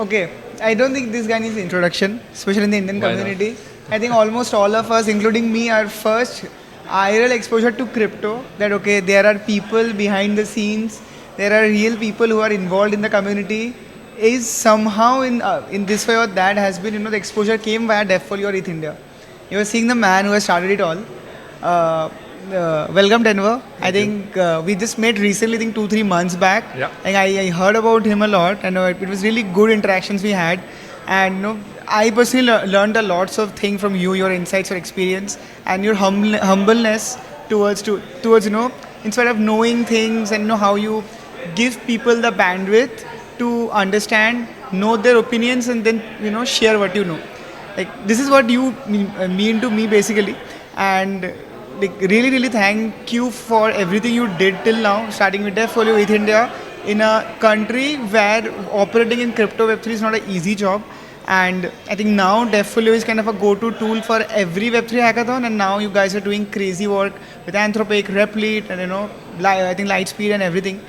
Okay, I don't think this guy needs introduction, especially in the Indian community. I think almost all of us, including me, are first IRL exposure to crypto. That okay, there are people behind the scenes, there are real people who are involved in the community. Is somehow in this way or that has been the exposure came via Devfolio or ETHIndia. You were seeing the man who has started it all. Uh, Welcome Denver. I think we just met recently, I think 2-3 months back. Yeah. Like I heard about him a lot, and it was really good interactions we had. And I personally learned a lots of things from you, your insights, your experience, and your humbleness towards instead of knowing things and how you give people the bandwidth to understand, know their opinions, and then share what you know. Like this is what you mean to me basically, and like really thank you for everything you did till now, starting with Devfolio with India in a country where operating in crypto Web3 is not an easy job. And I think now Devfolio is kind of a go-to tool for every Web3 hackathon, and now you guys are doing crazy work with Anthropic, Replit, and I think Lightspeed and everything.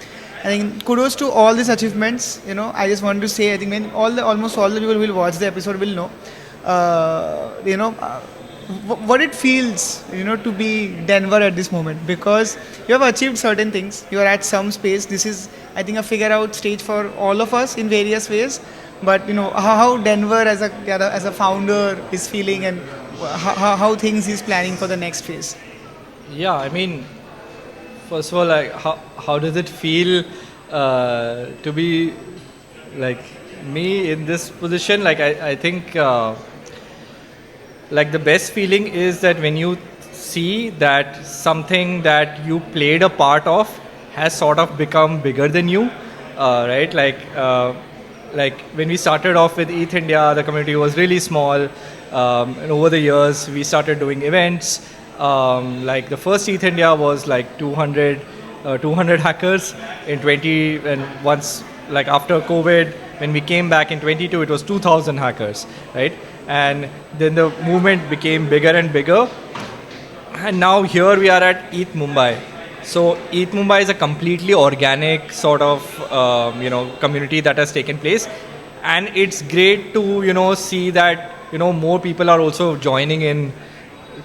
I think kudos to all these achievements. I just want to say, I think almost all the people who will watch the episode will know. What it feels to be Denver at this moment, because you have achieved certain things, you are at some space. This is, I think, a figure out stage for all of us in various ways, but how Denver as a founder is feeling, and how things is planning for the next phase. Yeah, I mean, first of all, like, how does it feel to be like me in this position? Like, I think like the best feeling is that when you see that something that you played a part of has sort of become bigger than you, right? Like when we started off with ETHIndia, the community was really small, and over the years we started doing events. Like the first ETHIndia was like 200 hackers in 20, and once like after COVID, when we came back in 22, it was 2,000 hackers, right? And then the movement became bigger and bigger, and now here we are at ETH Mumbai. So ETH Mumbai is a completely organic sort of community that has taken place, and it's great to see that more people are also joining in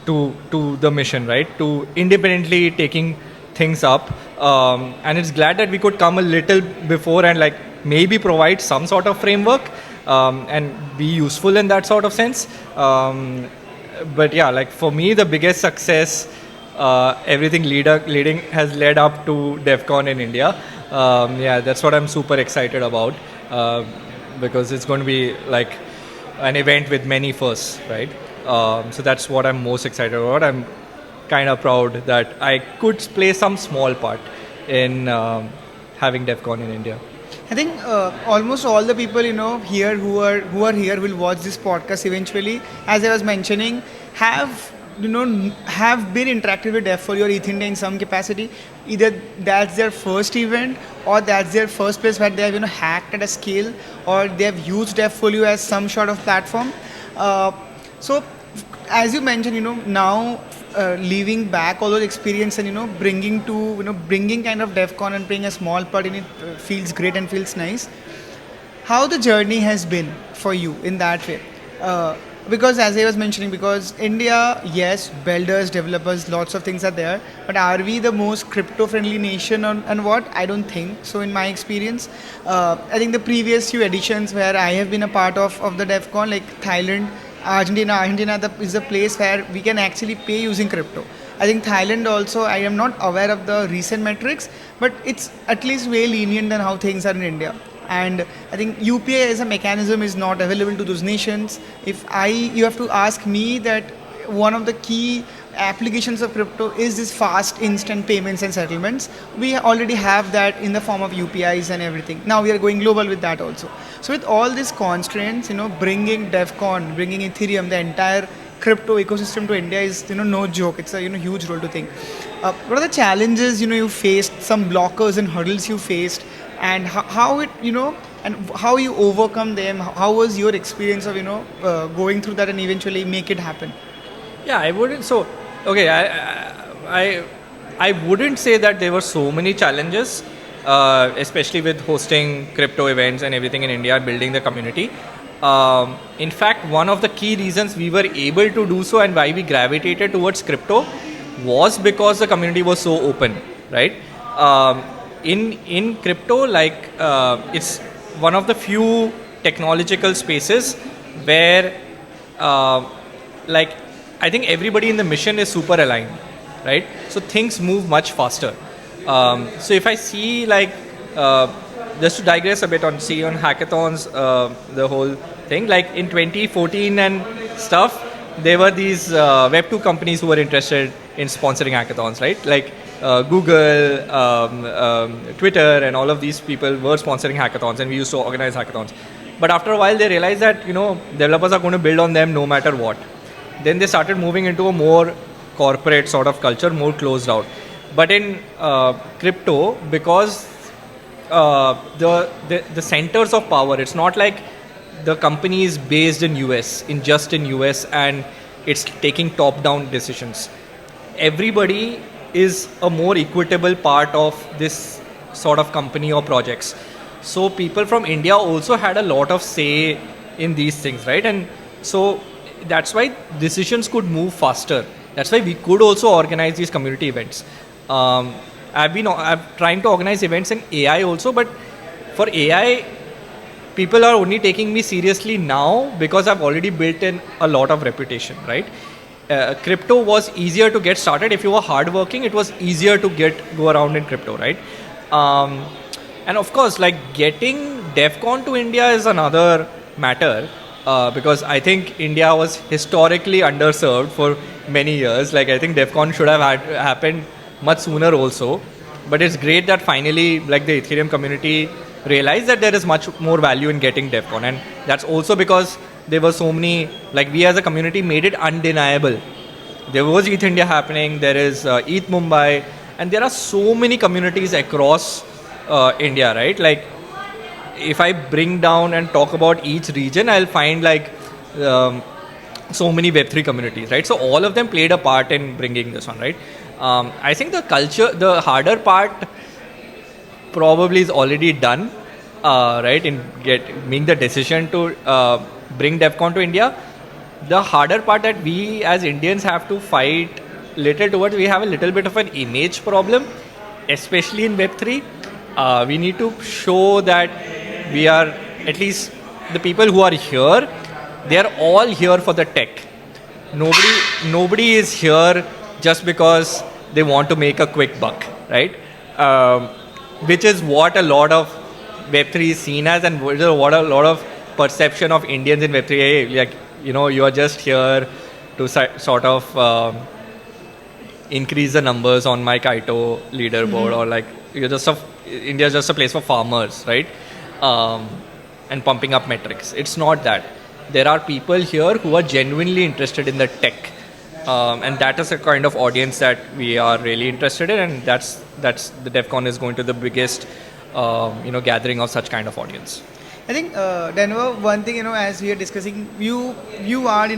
to the mission, right? To independently taking things up, and it's glad that we could come a little before and like maybe provide some sort of framework. And be useful in that sort of sense. But yeah, like for me, the biggest success, everything leading has led up to Devcon in India. Yeah, that's what I'm super excited about, because it's going to be like an event with many firsts, right? So that's what I'm most excited about. I'm kind of proud that I could play some small part in having Devcon in India. I think almost all the people here who are here will watch this podcast eventually. As I was mentioning, have been interacted with Devfolio or ETHIndia in some capacity. Either that's their first event, or that's their first place where they have hacked at a scale, or they have used Devfolio as some sort of platform. So as you mentioned, now leaving back all those experience and bringing kind of Devcon and playing a small part in it feels great and feels nice. How the journey has been for you in that way? Because as I was mentioning, because India, yes, builders, developers, lots of things are there, but are we the most crypto-friendly nation and what? I don't think so in my experience. I think the previous few editions where I have been a part of the Devcon, like Thailand, Argentina is a place where we can actually pay using crypto. I think Thailand also, I am not aware of the recent metrics, but it's at least way lenient than how things are in India. And I think UPI as a mechanism is not available to those nations. You have to ask me that one of the key applications of crypto is this fast instant payments and settlements. We already have that in the form of UPIs and everything. Now we are going global with that also. So with all these constraints, bringing Devcon, bringing Ethereum, the entire crypto ecosystem to India is no joke. It's a huge role to think. What are the challenges you faced, some blockers and hurdles you faced, and how it and how you overcome them? How was your experience of going through that and eventually make it happen? Yeah, I wouldn't. So okay, I wouldn't say that there were so many challenges. especially with hosting crypto events and everything in India, building the community. In fact, one of the key reasons we were able to do so and why we gravitated towards crypto was because the community was so open, right? In crypto, like it's one of the few technological spaces where like I think everybody in the mission is super aligned, right? So things move much faster. So if I see like just to digress a bit on hackathons, the whole thing, like in 2014 and stuff, there were these Web2 companies who were interested in sponsoring hackathons, right? Like Google, Twitter, and all of these people were sponsoring hackathons, and we used to organize hackathons. But after a while, they realized that developers are going to build on them no matter what. Then they started moving into a more corporate sort of culture, more closed out. But in crypto, because the centers of power, it's not like the company is based in US, in US, and it's taking top-down decisions. Everybody is a more equitable part of this sort of company or projects. So people from India also had a lot of say in these things, right? And so that's why decisions could move faster. That's why we could also organize these community events. I'm trying to organize events in AI also, but for AI, people are only taking me seriously now because I've already built in a lot of reputation, right? Crypto was easier to get started. If you were hardworking, it was easier to go around in crypto, right? And of course, like getting Devcon to India is another matter because I think India was historically underserved for many years. Like I think Devcon should have happened much sooner also. But it's great that finally, like the Ethereum community realized that there is much more value in getting Devcon, and that's also because there were so many, like we as a community made it undeniable. There was ETHIndia happening, there is ETH Mumbai, and there are so many communities across India, right? Like if I bring down and talk about each region, I'll find like so many Web3 communities, right? So all of them played a part in bringing this one, right? I think the harder part probably is already done, right? In making the decision to bring Devcon to India. The harder part that we as Indians have to fight little towards, we have a little bit of an image problem, especially in Web3. We need to show that we are, at least the people who are here, they are all here for the tech. Nobody is here just because they want to make a quick buck, right? Which is what a lot of Web3 is seen as, and what a lot of perception of Indians in Web3. Hey, like, you are just here to sort of increase the numbers on my Kaito leaderboard, or like India is just a place for farmers, right? And pumping up metrics. It's not that. There are people here who are genuinely interested in the tech. And that is a kind of audience that we are really interested in, and that's the Devcon is going to the biggest gathering of such kind of audience. I think Denver, one thing, as we are discussing, you are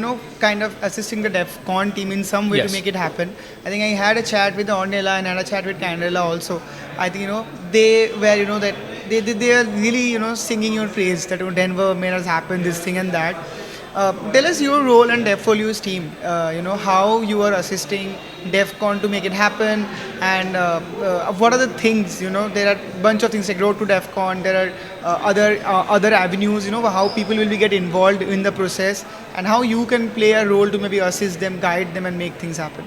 kind of assisting the Devcon team in some way Yes. to make it happen. I think I had a chat with Ornella and had a chat with Candela also. I think they were that they are really singing your praise that Denver made us happen, this thing and that. Tell us your role and DevFolio's team. How you are assisting Devcon to make it happen, and what are the things? There are a bunch of things like Road to Devcon. There are other avenues. How people will get involved in the process, and how you can play a role to maybe assist them, guide them, and make things happen.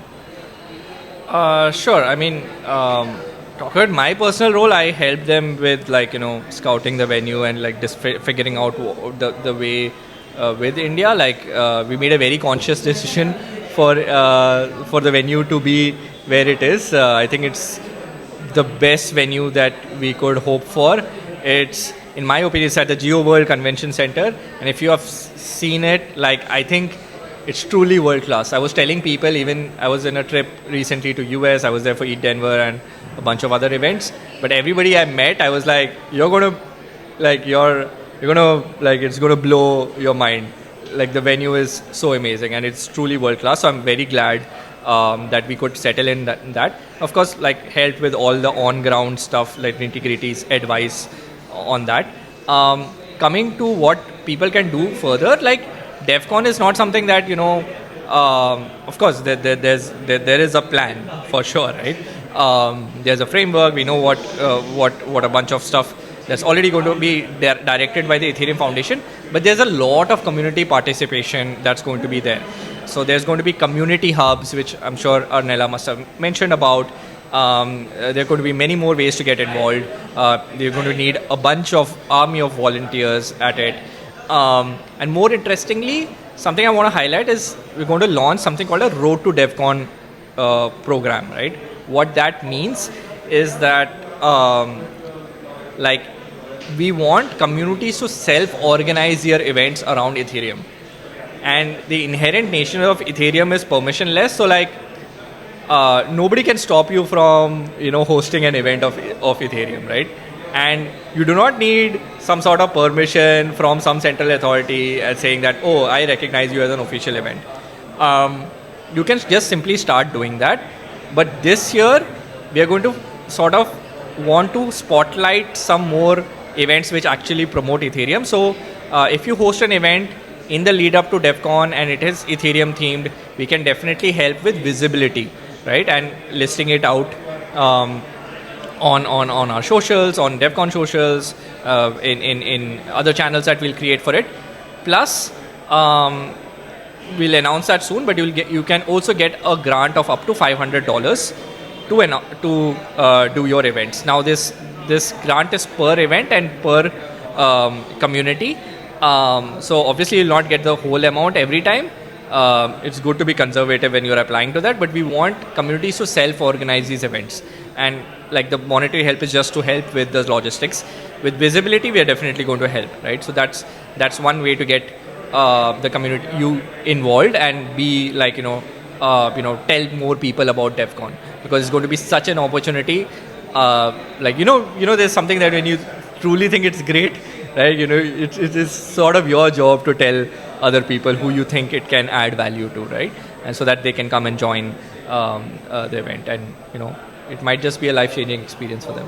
Sure. I mean, talking about my personal role, I help them with scouting the venue and like just figuring out the way. With India, we made a very conscious decision for the venue to be where it is. I think it's the best venue that we could hope for. It's, in my opinion, it's at the Geo World Convention Center, and if you have seen it, I think it's truly world class. I was telling people, even I was in a trip recently to US. I was there for ETH Denver and a bunch of other events. But everybody I met, I was like, it's gonna blow your mind. Like the venue is so amazing and it's truly world class. So I'm very glad that we could settle in that. Of course, like help with all the on-ground stuff, like nitty-gritties, advice on that. Coming to what people can do further, like Devcon is not something that of course, there is a plan for sure, right? There's a framework. We know what a bunch of stuff that's already going to be directed by the Ethereum Foundation. But there's a lot of community participation that's going to be there. So there's going to be community hubs, which I'm sure Arnella must have mentioned about. There are going to be many more ways to get involved. You're going to need a bunch of army of volunteers at it. And more interestingly, something I want to highlight is we're going to launch something called a Road to Devcon program, right? What that means is that like we want communities to self-organize their events around Ethereum. And the inherent nature of Ethereum is permissionless. So like nobody can stop you from hosting an event of Ethereum, right? And you do not need some sort of permission from some central authority saying that, oh, I recognize you as an official event. You can just simply start doing that. But this year, we are going to sort of want to spotlight some more events which actually promote Ethereum. So if you host an event in the lead up to Devcon and it is Ethereum themed, we can definitely help with visibility, right? And listing it out on our socials, on Devcon socials, in other channels that we'll create for it. Plus, we'll announce that soon, but you can also get a grant of up to $500 to do your events. Now this grant is per event and per community. So obviously you'll not get the whole amount every time. It's good to be conservative when you're applying to that, but we want communities to self-organize these events. And like the monetary help is just to help with the logistics. With visibility, we are definitely going to help, right? So that's one way to get the community you involved and be like tell more people about Devcon, because it's going to be such an opportunity. There's something that when you truly think it's great, right? It is sort of your job to tell other people who you think it can add value to, right? And so that they can come and join the event, and it might just be a life-changing experience for them.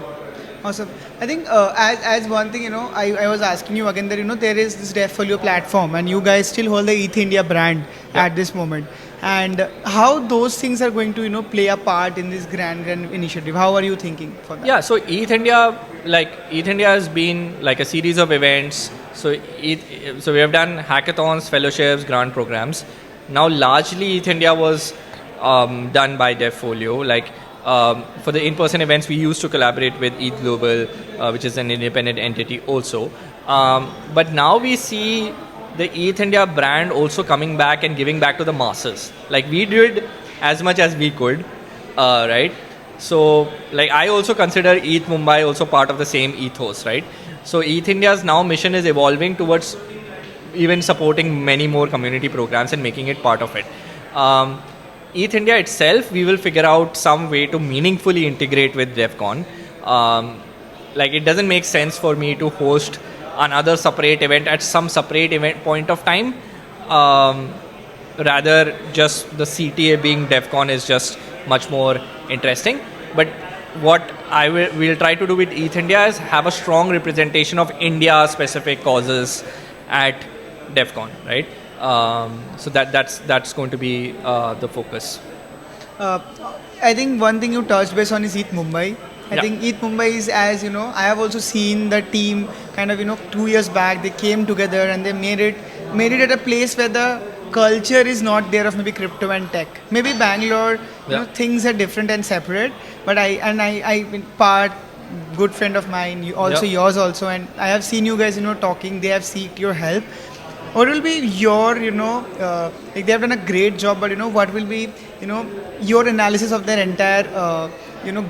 Awesome. I think as one thing, I was asking you again that, there is this Devfolio platform and you guys still hold the ETHIndia brand at this moment. And how those things are going to, play a part in this grand initiative? How are you thinking for that? Yeah, so ETHIndia has been like a series of events. So we have done hackathons, fellowships, grant programs. Now largely ETHIndia was done by Devfolio. Like for the in-person events, we used to collaborate with ETH Global, which is an independent entity also. But now we see the ETHIndia brand also coming back and giving back to the masses. Like we did as much as we could, right? So like I also consider ETH Mumbai also part of the same ethos, right? So ETHIndia's now mission is evolving towards even supporting many more community programs and making it part of it. ETHIndia itself, we will figure out some way to meaningfully integrate with Devcon. Like it doesn't make sense for me to host another separate event at some separate event point of time. Rather, just the CTA being Devcon is just much more interesting. But what we'll try to do with ETHIndia is have a strong representation of India-specific causes at Devcon, right? So that's going to be the focus. I think one thing you touched base on is ETH Mumbai. I think ETH Mumbai is, as I have also seen the team kind of 2 years back. They came together and they made it at a place where the culture is not there of maybe crypto and tech. Maybe Bangalore, things are different and separate. But I part good friend of mine, yours also, and I have seen you guys talking. They have seeked your help. What will be your like they have done a great job, but what will be your analysis of their entire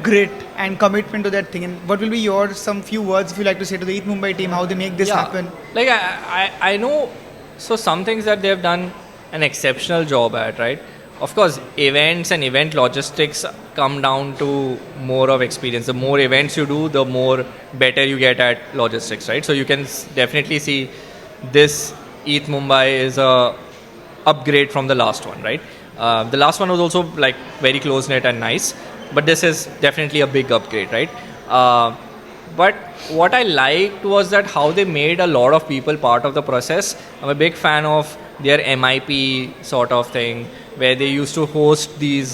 grit and commitment to that thing, and what will be your some few words if you like to say to the ETH Mumbai team how they make this happen? Like I know, so some things that they have done an exceptional job at, right? Of course, events and event logistics come down to more of experience. The more events you do, the more better you get at logistics, right? So you can definitely see this ETH Mumbai is a upgrade from the last one, right? The last one was also like very close knit and nice, but this is definitely a big upgrade, right? But what I liked was that how they made a lot of people part of the process. I'm a big fan of their MIP sort of thing, where they used to host these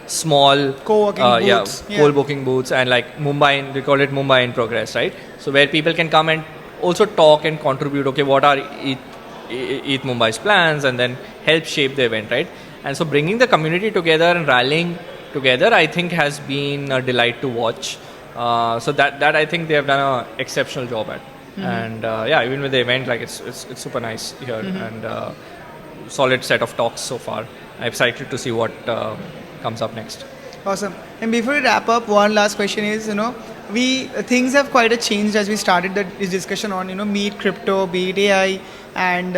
small Co-working booths. co-booking booths, and like Mumbai, they call it Mumbai in progress, right? So where people can come and also talk and contribute. Okay, what are ETH Mumbai's plans, and then help shape the event, right? And so bringing the community together and rallying together, I think has been a delight to watch. So that I think they have done an exceptional job at. And even with the event, like it's super nice here, and solid set of talks so far. I'm excited to see what comes up next. Awesome. And before we wrap up, one last question is, things have quite a changed as we started this discussion on, be it crypto, be it AI,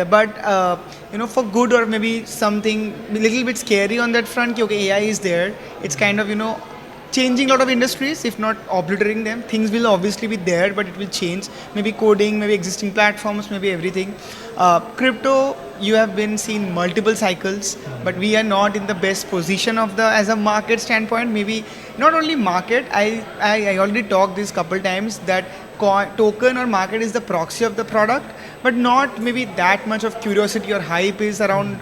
but for good or maybe something a little bit scary on that front. Okay, AI is there. It's kind of changing a lot of industries, if not obliterating them. Things will obviously be there, but it will change. Maybe coding, maybe existing platforms, maybe everything. Crypto, you have been seeing multiple cycles, but we are not in the best position as a market standpoint. Maybe not only market. I already talked this couple times that token or market is the proxy of the product, but not maybe that much of curiosity or hype is around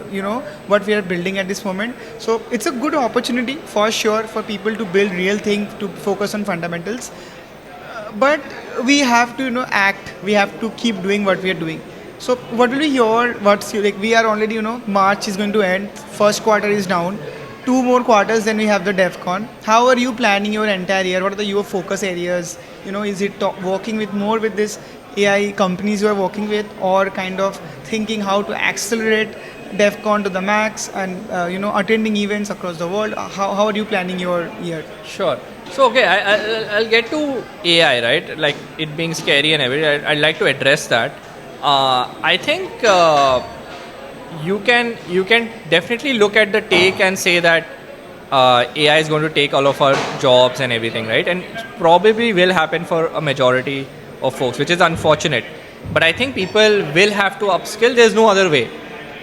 what we are building at this moment. So it's a good opportunity for sure for people to build real things, to focus on fundamentals, but we have to act. We have to keep doing what we are doing. So what will be we are already March is going to end, first quarter is down, 2 more quarters, then we have the Devcon. How are you planning your entire year? What are your focus areas? Is it working with this AI companies you are working with, or kind of thinking how to accelerate Devcon to the max, and attending events across the world? How are you planning your year? Sure. So okay, I'll get to AI, right? Like it being scary and everything. I'd like to address that. I think you can definitely look at the take and say that AI is going to take all of our jobs and everything, right? And it probably will happen for a majority of folks, which is unfortunate. But I think people will have to upskill. There's no other way.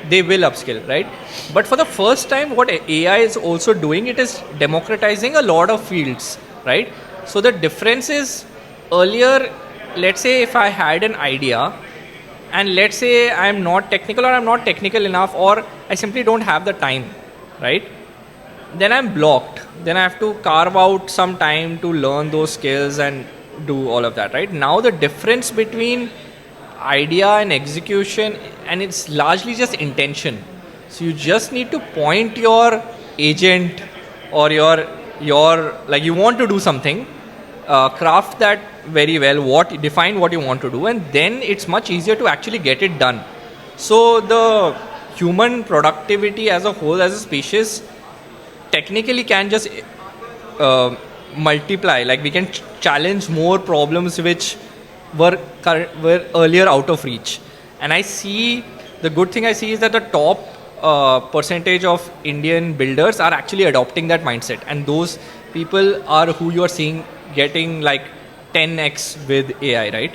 They will upskill, right? But for the first time, what AI is also doing, it is democratizing a lot of fields, right? So the difference is, earlier, let's say if I had an idea, and let's say I'm not technical, or I'm not technical enough, or I simply don't have the time, right? Then I'm blocked. Then I have to carve out some time to learn those skills and do all of that, right? Now the difference between idea and execution, and it's largely just intention. So you just need to point your agent or your like you want to do something, craft that very well, define what you want to do, and then it's much easier to actually get it done. So the human productivity as a whole, as a species, technically can just multiply. Like we can challenge more problems which were earlier out of reach. And I see, the good thing I see is that the top percentage of Indian builders are actually adopting that mindset, and those people are who you are seeing getting like 10x with AI, right?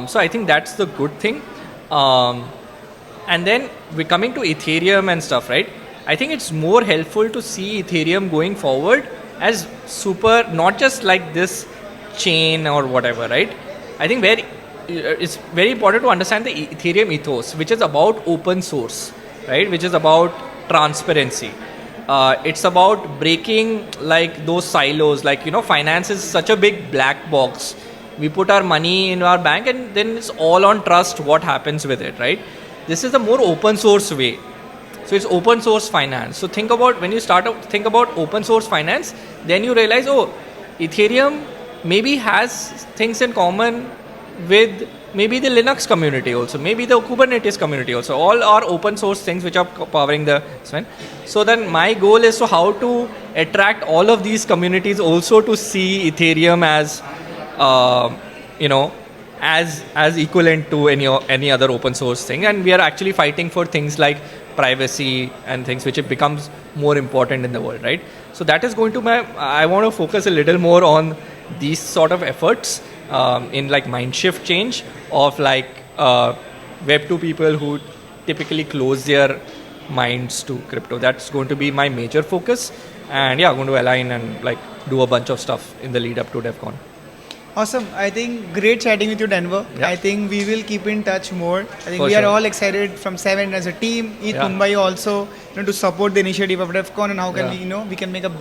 So I think that's the good thing. And then we're coming to Ethereum and stuff, right? I think it's more helpful to see Ethereum going forward as super, not just like this chain or whatever, right? I think it's very important to understand the Ethereum ethos, which is about open source, right? Which is about transparency. It's about breaking like those silos. Like, finance is such a big black box. We put our money in our bank and then it's all on trust what happens with it, right? This is the more open source way. So it's open source finance. So when you start to think about open source finance, then you realize, Ethereum maybe has things in common with maybe the Linux community also, maybe the Kubernetes community also. All are open source things which are powering the Sven. So then my goal is how to attract all of these communities also to see Ethereum as, as equivalent to any other open source thing. And we are actually fighting for things like privacy and things which it becomes more important in the world, right? So that is going to I want to focus a little more on these sort of efforts in like mind shift change of like Web2 people who typically close their minds to crypto. That's going to be my major focus, and yeah, I'm going to align and like do a bunch of stuff in the lead up to Devcon. Awesome. I think great chatting with you, Denver. Yeah. I think we will keep in touch more. I think For we are sure. all excited from SE7EN as a team, ETH Yeah. Mumbai also, to support the initiative of Devcon and how can Yeah. we can make a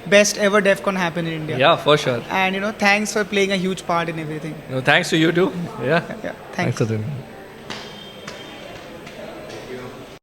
best ever Devcon happen in India. Yeah, for sure. And thanks for playing a huge part in everything. No, thanks to you too. Yeah. Yeah. Thanks. for doing it.